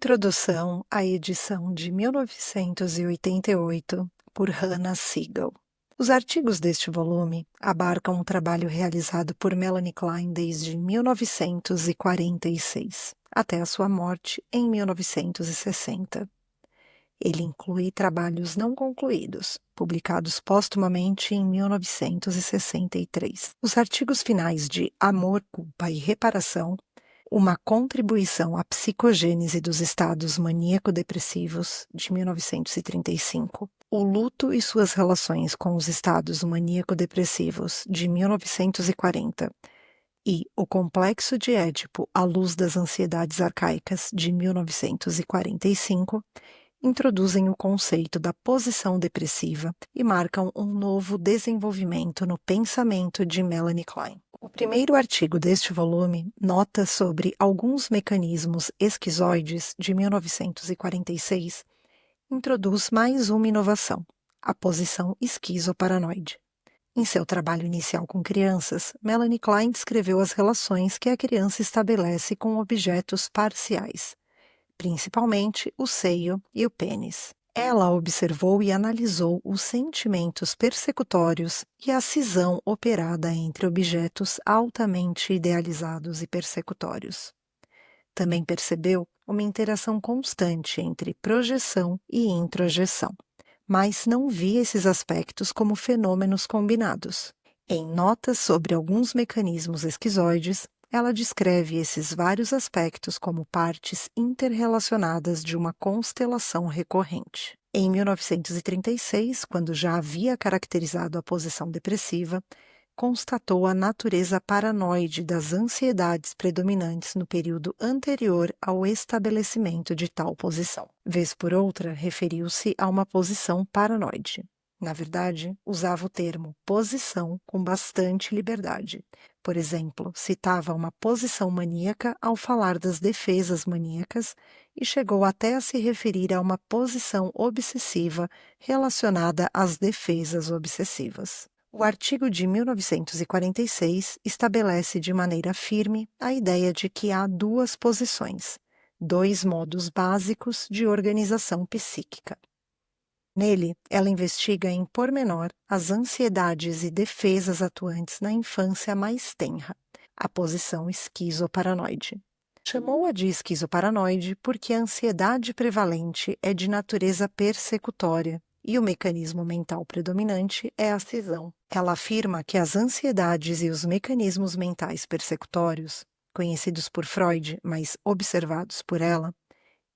Introdução à edição de 1988, por Hannah Siegel. Os artigos deste volume abarcam um trabalho realizado por Melanie Klein desde 1946, até a sua morte em 1960. Ele inclui trabalhos não concluídos, publicados póstumamente em 1963. Os artigos finais de Amor, Culpa e Reparação, uma contribuição à psicogênese dos estados maníaco-depressivos, de 1935, O luto e suas relações com os estados maníaco-depressivos, de 1940, e O complexo de Édipo à luz das ansiedades arcaicas, de 1945, introduzem o conceito da posição depressiva e marcam um novo desenvolvimento no pensamento de Melanie Klein. O primeiro artigo deste volume, Notas sobre alguns mecanismos esquizoides, de 1946, introduz mais uma inovação, a posição esquizoparanoide. Em seu trabalho inicial com crianças, Melanie Klein descreveu as relações que a criança estabelece com objetos parciais, principalmente o seio e o pênis. Ela observou e analisou os sentimentos persecutórios e a cisão operada entre objetos altamente idealizados e persecutórios. Também percebeu uma interação constante entre projeção e introjeção, mas não via esses aspectos como fenômenos combinados. Em Notas sobre alguns mecanismos esquizoides, ela descreve esses vários aspectos como partes interrelacionadas de uma constelação recorrente. Em 1936, quando já havia caracterizado a posição depressiva, constatou a natureza paranoide das ansiedades predominantes no período anterior ao estabelecimento de tal posição. Vez por outra, referiu-se a uma posição paranoide. Na verdade, usava o termo posição com bastante liberdade. Por exemplo, citava uma posição maníaca ao falar das defesas maníacas e chegou até a se referir a uma posição obsessiva relacionada às defesas obsessivas. O artigo de 1946 estabelece de maneira firme a ideia de que há duas posições, dois modos básicos de organização psíquica. Nele, ela investiga em pormenor as ansiedades e defesas atuantes na infância mais tenra, a posição esquizoparanoide. Chamou-a de esquizoparanoide porque a ansiedade prevalente é de natureza persecutória e o mecanismo mental predominante é a cisão. Ela afirma que as ansiedades e os mecanismos mentais persecutórios, conhecidos por Freud, mas observados por ela,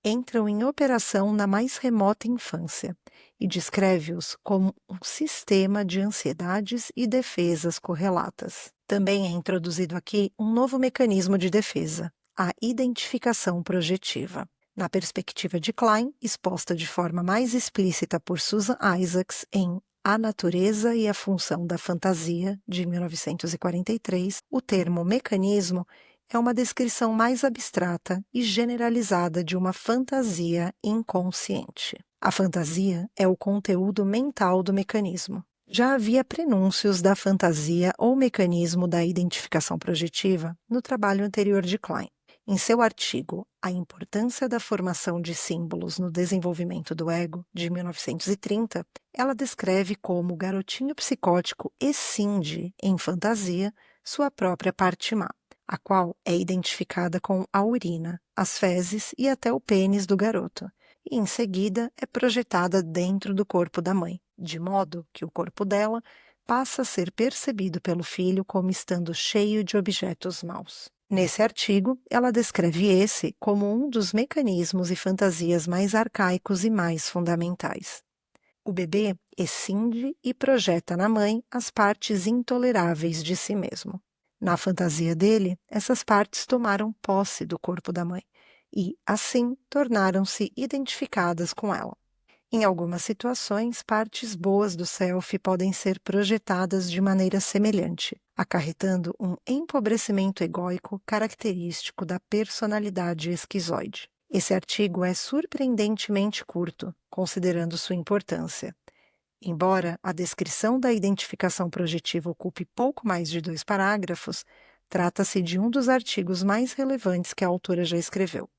entram em operação na mais remota infância e descreve-os como um sistema de ansiedades e defesas correlatas. Também é introduzido aqui um novo mecanismo de defesa, a identificação projetiva. Na perspectiva de Klein, exposta de forma mais explícita por Susan Isaacs em A Natureza e a Função da Fantasia, de 1943, o termo mecanismo é uma descrição mais abstrata e generalizada de uma fantasia inconsciente. A fantasia é o conteúdo mental do mecanismo. Já havia prenúncios da fantasia ou mecanismo da identificação projetiva no trabalho anterior de Klein. Em seu artigo A Importância da Formação de Símbolos no Desenvolvimento do Ego, de 1930, ela descreve como o garotinho psicótico escinde, em fantasia, sua própria parte má, a qual é identificada com a urina, as fezes e até o pênis do garoto, e em seguida é projetada dentro do corpo da mãe, de modo que o corpo dela passa a ser percebido pelo filho como estando cheio de objetos maus. Nesse artigo, ela descreve esse como um dos mecanismos e fantasias mais arcaicos e mais fundamentais. O bebê escinde e projeta na mãe as partes intoleráveis de si mesmo. Na fantasia dele, essas partes tomaram posse do corpo da mãe e, assim, tornaram-se identificadas com ela. Em algumas situações, partes boas do self podem ser projetadas de maneira semelhante, acarretando um empobrecimento egóico característico da personalidade esquizoide. Esse artigo é surpreendentemente curto, considerando sua importância. Embora a descrição da identificação projetiva ocupe pouco mais de 2 parágrafos, trata-se de um dos artigos mais relevantes que a autora já escreveu.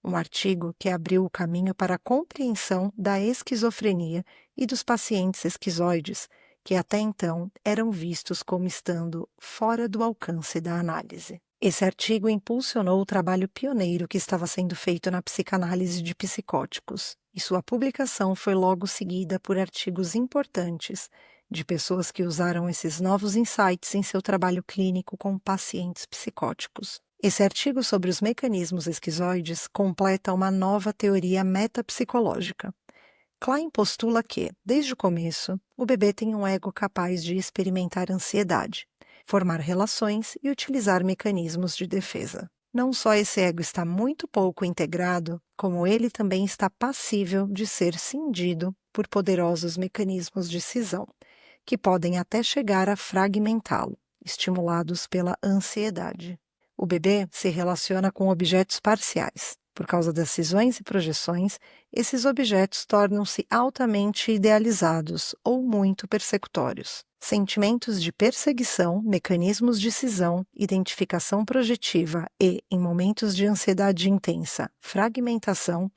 um artigo que abriu o caminho para a compreensão da esquizofrenia e dos pacientes esquizoides, que até então eram vistos como estando fora do alcance da análise. Esse artigo impulsionou o trabalho pioneiro que estava sendo feito na psicanálise de psicóticos, e sua publicação foi logo seguida por artigos importantes de pessoas que usaram esses novos insights em seu trabalho clínico com pacientes psicóticos. Esse artigo sobre os mecanismos esquizoides completa uma nova teoria metapsicológica. Klein postula que, desde o começo, o bebê tem um ego capaz de experimentar ansiedade, formar relações e utilizar mecanismos de defesa. Não só esse ego está muito pouco integrado, como ele também está passível de ser cindido por poderosos mecanismos de cisão, que podem até chegar a fragmentá-lo, estimulados pela ansiedade. O bebê se relaciona com objetos parciais. Por causa das cisões e projeções, esses objetos tornam-se altamente idealizados ou muito persecutórios. Sentimentos de perseguição, mecanismos de cisão, identificação projetiva e, em momentos de ansiedade intensa, fragmentação,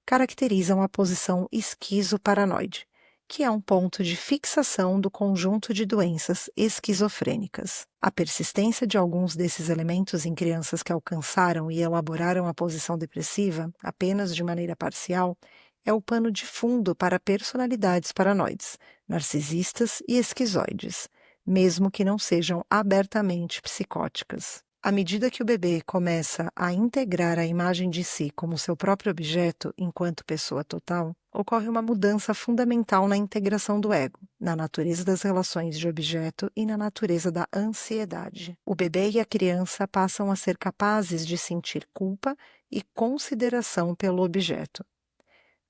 caracterizam a posição esquizoparanoide, que é um ponto de fixação do conjunto de doenças esquizofrênicas. A persistência de alguns desses elementos em crianças que alcançaram e elaboraram a posição depressiva, apenas de maneira parcial, é o pano de fundo para personalidades paranoides, narcisistas e esquizoides, mesmo que não sejam abertamente psicóticas. À medida que o bebê começa a integrar a imagem de si como seu próprio objeto enquanto pessoa total, ocorre uma mudança fundamental na integração do ego, na natureza das relações de objeto e na natureza da ansiedade. O bebê e a criança passam a ser capazes de sentir culpa e consideração pelo objeto.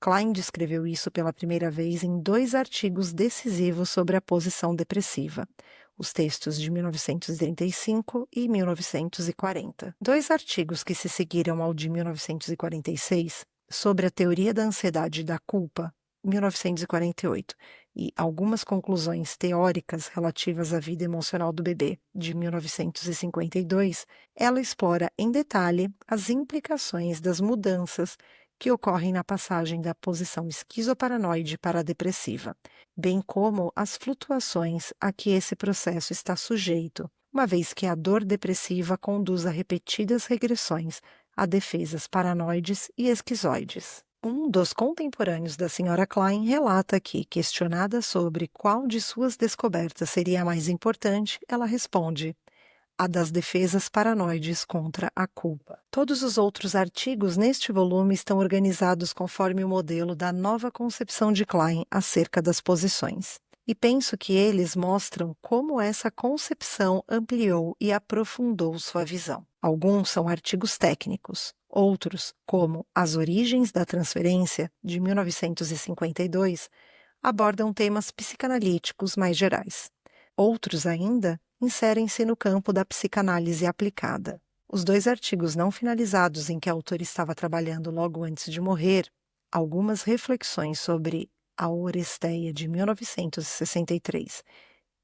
Klein descreveu isso pela primeira vez em 2 artigos decisivos sobre a posição depressiva, os textos de 1935 e 1940. 2 artigos que se seguiram ao de 1946, sobre a teoria da ansiedade e da culpa, 1948, e algumas conclusões teóricas relativas à vida emocional do bebê, de 1952, ela explora em detalhe as implicações das mudanças que ocorrem na passagem da posição esquizoparanoide para a depressiva, bem como as flutuações a que esse processo está sujeito, uma vez que a dor depressiva conduz a repetidas regressões a defesas paranoides e esquizoides. Um dos contemporâneos da Sra. Klein relata que, questionada sobre qual de suas descobertas seria a mais importante, ela responde: a das defesas paranoides contra a culpa. Todos os outros artigos neste volume estão organizados conforme o modelo da nova concepção de Klein acerca das posições. E penso que eles mostram como essa concepção ampliou e aprofundou sua visão. Alguns são artigos técnicos, outros, como As Origens da Transferência, de 1952, abordam temas psicanalíticos mais gerais. Outros ainda inserem-se no campo da psicanálise aplicada. Os 2 artigos não finalizados em que a autora estava trabalhando logo antes de morrer, Algumas Reflexões sobre a Oresteia, de 1963,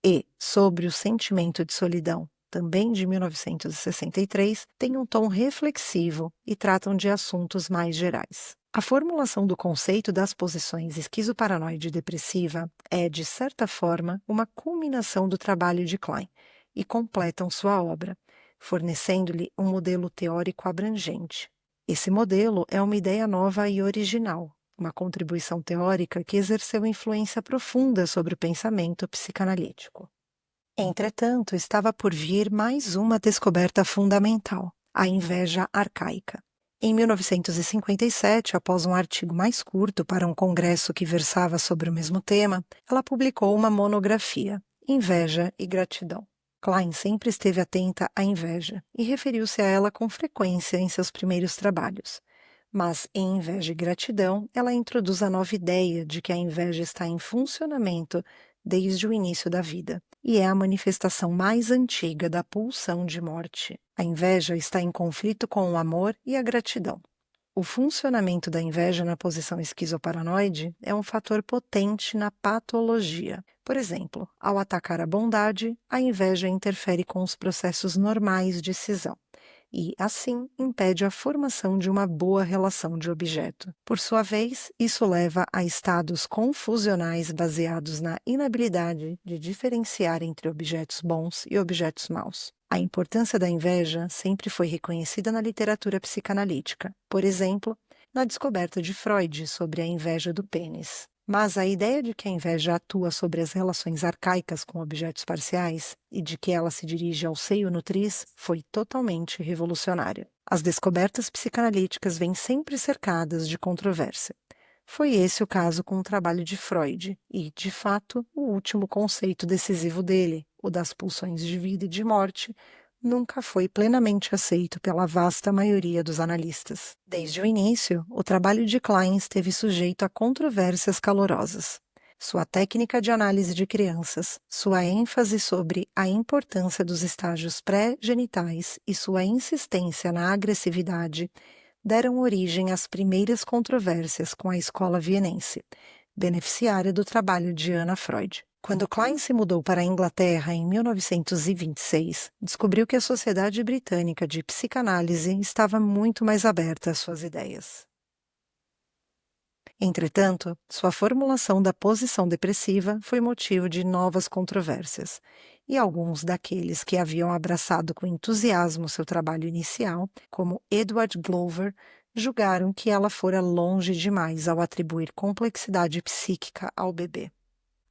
e Sobre o Sentimento de Solidão, também de 1963, têm um tom reflexivo e tratam de assuntos mais gerais. A formulação do conceito das posições esquizoparanoide depressiva é, de certa forma, uma culminação do trabalho de Klein e completam sua obra, fornecendo-lhe um modelo teórico abrangente. Esse modelo é uma ideia nova e original, uma contribuição teórica que exerceu influência profunda sobre o pensamento psicanalítico. Entretanto, estava por vir mais uma descoberta fundamental: a inveja arcaica. Em 1957, após um artigo mais curto para um congresso que versava sobre o mesmo tema, ela publicou uma monografia, Inveja e Gratidão. Klein sempre esteve atenta à inveja e referiu-se a ela com frequência em seus primeiros trabalhos. Mas, em Inveja e Gratidão, ela introduz a nova ideia de que a inveja está em funcionamento desde o início da vida, e é a manifestação mais antiga da pulsão de morte. A inveja está em conflito com o amor e a gratidão. O funcionamento da inveja na posição esquizoparanoide é um fator potente na patologia. Por exemplo, ao atacar a bondade, a inveja interfere com os processos normais de cisão, e, assim, impede a formação de uma boa relação de objeto. Por sua vez, isso leva a estados confusionais baseados na inabilidade de diferenciar entre objetos bons e objetos maus. A importância da inveja sempre foi reconhecida na literatura psicanalítica, por exemplo, na descoberta de Freud sobre a inveja do pênis. Mas a ideia de que a inveja atua sobre as relações arcaicas com objetos parciais e de que ela se dirige ao seio nutriz foi totalmente revolucionária. As descobertas psicanalíticas vêm sempre cercadas de controvérsia. Foi esse o caso com o trabalho de Freud e, de fato, o último conceito decisivo dele, o das pulsões de vida e de morte, nunca foi plenamente aceito pela vasta maioria dos analistas. Desde o início, o trabalho de Klein esteve sujeito a controvérsias calorosas. Sua técnica de análise de crianças, sua ênfase sobre a importância dos estágios pré-genitais e sua insistência na agressividade deram origem às primeiras controvérsias com a escola vienense, beneficiária do trabalho de Anna Freud. Quando Klein se mudou para a Inglaterra em 1926, descobriu que a Sociedade Britânica de Psicanálise estava muito mais aberta às suas ideias. Entretanto, sua formulação da posição depressiva foi motivo de novas controvérsias, e alguns daqueles que haviam abraçado com entusiasmo seu trabalho inicial, como Edward Glover, julgaram que ela fora longe demais ao atribuir complexidade psíquica ao bebê.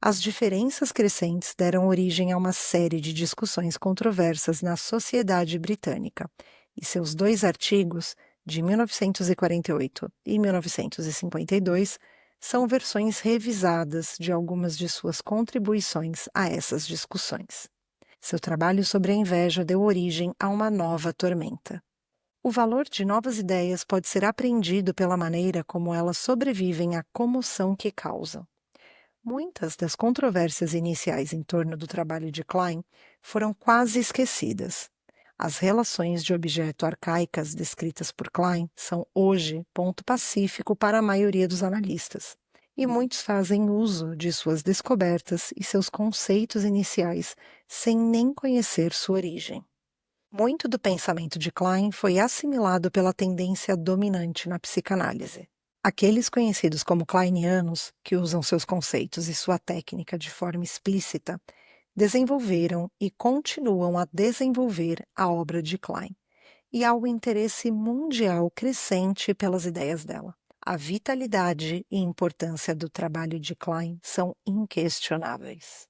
As diferenças crescentes deram origem a uma série de discussões controversas na sociedade britânica, e seus dois artigos, de 1948 e 1952, são versões revisadas de algumas de suas contribuições a essas discussões. Seu trabalho sobre a inveja deu origem a uma nova tormenta. O valor de novas ideias pode ser apreendido pela maneira como elas sobrevivem à comoção que causam. Muitas das controvérsias iniciais em torno do trabalho de Klein foram quase esquecidas. As relações de objeto arcaicas descritas por Klein são hoje ponto pacífico para a maioria dos analistas, e muitos fazem uso de suas descobertas e seus conceitos iniciais sem nem conhecer sua origem. Muito do pensamento de Klein foi assimilado pela tendência dominante na psicanálise. Aqueles conhecidos como kleinianos, que usam seus conceitos e sua técnica de forma explícita, desenvolveram e continuam a desenvolver a obra de Klein, e há o interesse mundial crescente pelas ideias dela. A vitalidade e importância do trabalho de Klein são inquestionáveis.